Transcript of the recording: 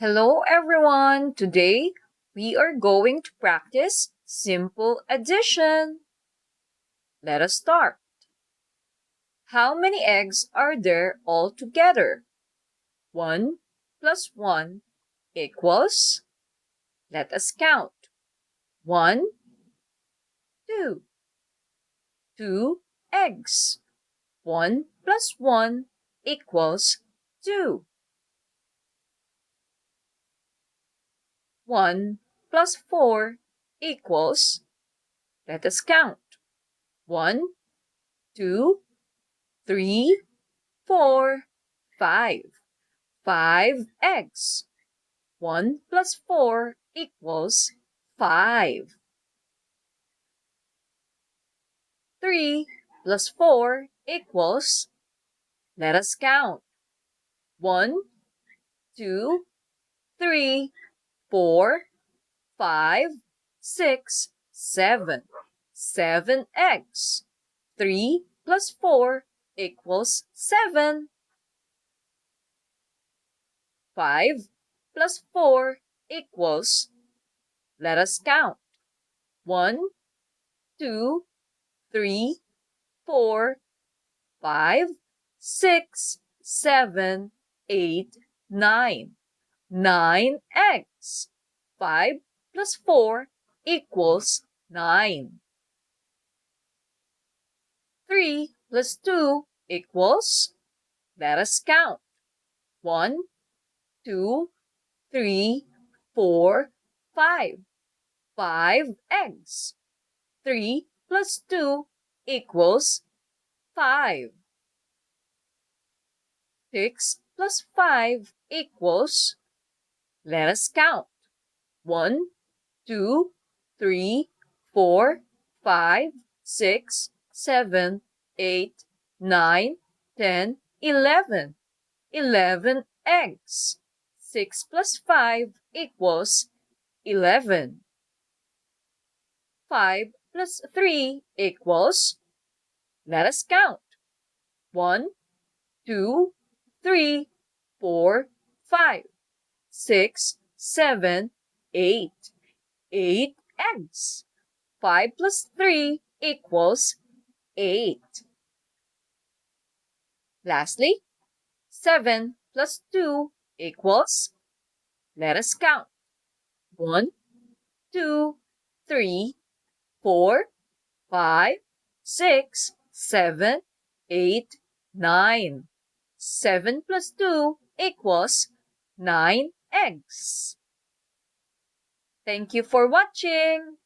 Hello everyone! Today, we are going to practice simple addition. Let us start. How many eggs are there altogether? 1 plus 1 equals, let us count. 1, 2. 2 eggs. 1 plus 1 equals 2. 1 plus 4 equals, let us count. 1, 2, 3, 4, 5. 5 eggs. 1 plus 4 equals 5. 3 plus 4 equals, let us count. 1, 2, 3, 4, 5, 6, 7. 7 eggs. 3 plus 4 equals 7. 5 plus 4 equals, let us count. 1, 2, 3, 4, 5, 6, 7, 8, 9. 9 eggs. 5 plus 4 equals 9. 3 plus 2 equals, let us count. 1, 2, 3, 4, 5. 5 eggs. 3 plus 2 equals 5. 6 plus 5 equals, let us count. 1, 2, 3, 4, 5, 6, 7, 8, 9, 10, 11. 11 eggs. 6 plus 5 equals 11. 5 plus 3 equals, let us count. 1, 2, 3, 4, 5, 6, 7, 8. 8 eggs. 5 plus 3 equals 8. Lastly, 7 plus 2 equals, let us count. 1, 2, 3, 4, 5, 6, 7, 8, 9. 7 plus 2 equals 9 eggs. Thank you for watching.